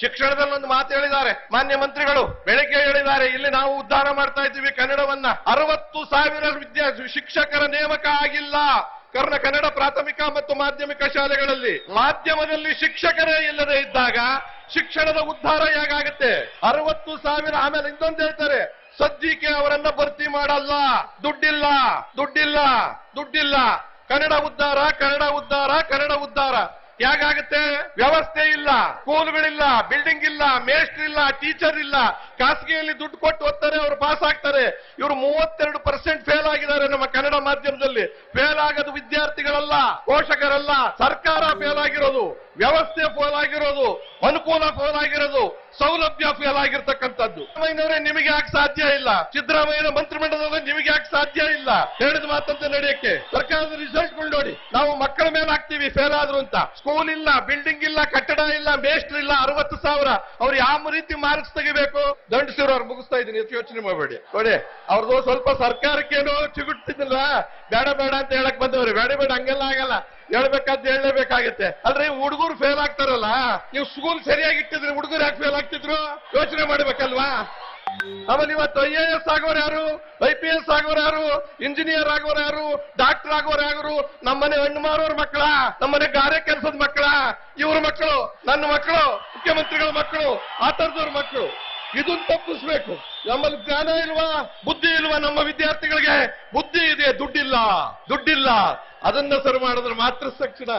ಶಿಕ್ಷಣದಲ್ಲಿ ಒಂದು ಮಾತು ಹೇಳಿದ್ದಾರೆ ಮಾನ್ಯ ಮಂತ್ರಿಗಳು, ಬೆಳಗ್ಗೆ ಹೇಳಿದ್ದಾರೆ, ಇಲ್ಲಿ ನಾವು ಉದ್ಧಾರ ಮಾಡ್ತಾ ಇದ್ದೀವಿ ಕನ್ನಡವನ್ನ. 60,000 ಶಿಕ್ಷಕರ ನೇಮಕ ಆಗಿಲ್ಲ ಕನ್ನಡ ಪ್ರಾಥಮಿಕ ಮತ್ತು ಮಾಧ್ಯಮಿಕ ಶಾಲೆಗಳಲ್ಲಿ. ಮಾಧ್ಯಮದಲ್ಲಿ ಶಿಕ್ಷಕರೇ ಇಲ್ಲದೆ ಇದ್ದಾಗ ಶಿಕ್ಷಣದ ಉದ್ಧಾರ ಹೇಗಾಗುತ್ತೆ? 60,000. ಆಮೇಲೆ ಇನ್ನೊಂದು ಹೇಳ್ತಾರೆ, ಸದ್ಯಕ್ಕೆ ಅವರನ್ನ ಭರ್ತಿ ಮಾಡಲ್ಲ, ದುಡ್ಡಿಲ್ಲ ದುಡ್ಡಿಲ್ಲ ದುಡ್ಡಿಲ್ಲ. ಕನ್ನಡ ಉದ್ಧಾರ ಕನ್ನಡ ಉದ್ಧಾರ ಕನ್ನಡ ಉದ್ಧಾರ ಹೇಗಾಗುತ್ತೆ? ವ್ಯವಸ್ಥೆ ಇಲ್ಲ, ಸ್ಕೂಲ್ಗಳಿಲ್ಲ, ಬಿಲ್ಡಿಂಗ್ ಇಲ್ಲ, ಮೇಸ್ಟ್ರ್ ಇಲ್ಲ, ಟೀಚರ್ ಇಲ್ಲ. ಖಾಸಗಿಯಲ್ಲಿ ದುಡ್ಡು ಕೊಟ್ಟು ಓದ್ತಾರೆ, ಅವರು ಪಾಸ್ ಆಗ್ತಾರೆ. ಇವರು 32% ಫೇಲ್ ಆಗಿದ್ದಾರೆ ನಮ್ಮ ಕನ್ನಡ ಮಾಧ್ಯಮದಲ್ಲಿ. ಫೇಲ್ ಆಗೋದು ವಿದ್ಯಾರ್ಥಿಗಳಲ್ಲ, ಪೋಷಕರಲ್ಲ, ಸರ್ಕಾರ ಫೇಲ್ ಆಗಿರೋದು, ವ್ಯವಸ್ಥೆ ಫೇಲ್ ಆಗಿರೋದು, ಅನುಕೂಲ ಫೇಲ್ ಆಗಿರೋದು, ಸೌಲಭ್ಯ ಫೇಲ್ ಆಗಿರ್ತಕ್ಕಂಥದ್ದು. ಸಿದ್ದರಾಮಯ್ಯನವರೇ ನಿಮಗೆ ಯಾಕೆ ಸಾಧ್ಯ ಇಲ್ಲ? ಸಿದ್ದರಾಮಯ್ಯನ ಮಂತ್ರಿಮಂಡಲದಲ್ಲಿ ನಿಮಗೆ ಯಾಕೆ ಸಾಧ್ಯ ಇಲ್ಲ? ಹೇಳಿದ ಮಾತಂತೆ ನಡೆಯಕ್ಕೆ ಸರ್ಕಾರದ ರಿಸಲ್ಟ್ಗಳು ನೋಡಿ. ನಾವು ಮಕ್ಕಳ ಮೇಲೆ ಹಾಕ್ತೀವಿ ಫೇಲ್ ಆದ್ರು ಅಂತ. ಸ್ಕೂಲ್ ಇಲ್ಲ, ಬಿಲ್ಡಿಂಗ್ ಇಲ್ಲ, ಕಟ್ಟಡ ಇಲ್ಲ, ಮೇಸ್ಟ್ರ್ ಇಲ್ಲ, 60,000. ಅವ್ರು ಯಾವ ರೀತಿ ಮಾರ್ಕ್ಸ್ ತೆಗಿಬೇಕು? ದಂಡಿಸಿರೋ ಅವ್ರು ಮುಗಿಸ್ತಾ ಇದ್ದೀನಿ, ಯೋಚನೆ ಮಾಡಬೇಡಿ. ನೋಡಿ, ಅವ್ರದ್ದು ಸ್ವಲ್ಪ ಸರ್ಕಾರಕ್ಕೇನೋ ಚಿಗುಟ್ಟಿದ್ದಿಲ್ಲ, ಬೇಡ ಬೇಡ ಅಂತ ಹೇಳಕ್ ಬಂದವ್ರಿ. ಬೇಡ ಬೇಡ, ಹಂಗೆಲ್ಲ ಆಗಲ್ಲ, ಹೇಳ್ಬೇಕಾದ್ ಹೇಳಲೇಬೇಕಾಗತ್ತೆ. ಅಲ್ರಿ, ಹುಡುಗರು ಫೇಲ್ ಆಗ್ತಾರಲ್ಲ, ನೀವು ಸ್ಕೂಲ್ ಸರಿಯಾಗಿ ಇಟ್ಟಿದ್ರೆ ಹುಡುಗರು ಯಾಕೆ ಫೇಲ್ ಆಗ್ತಿದ್ರು? ಯೋಚನೆ ಮಾಡ್ಬೇಕಲ್ವಾ? ಆಮೇಲೆ ಇವತ್ತು IAS ಆಗೋರು ಯಾರು, IPS ಆಗೋರು ಯಾರು, ಇಂಜಿನಿಯರ್ ಆಗೋರು ಯಾರು, ಡಾಕ್ಟರ್ ಆಗೋರು ಯಾರು? ನಮ್ಮನೆ ಹಣ್ಣು ಮಾರೋರ್ ಮಕ್ಕಳ, ನಮ್ಮನೆ ಗಾರೆ ಕೆಲಸದ ಮಕ್ಕಳ, ಇವ್ರ ಮಕ್ಕಳು, ನನ್ನ ಮಕ್ಕಳು, ಮುಖ್ಯಮಂತ್ರಿಗಳ ಮಕ್ಕಳು, ಆ ತರದವ್ರ ಮಕ್ಕಳು. ಇದನ್ನ ತಪ್ಪಿಸ್ಬೇಕು. ನಮ್ಮಲ್ಲಿ ಜ್ಞಾನ ಇಲ್ವಾ, ಬುದ್ಧಿ ಇಲ್ವಾ? ನಮ್ಮ ವಿದ್ಯಾರ್ಥಿಗಳಿಗೆ ಬುದ್ಧಿ ಇದೆ, ದುಡ್ಡಿಲ್ಲ ದುಡ್ಡಿಲ್ಲ. ಅದನ್ನ ಸರಿ ಮಾಡಿದ್ರೆ ಮಾತ್ರ ತಕ್ಷಣ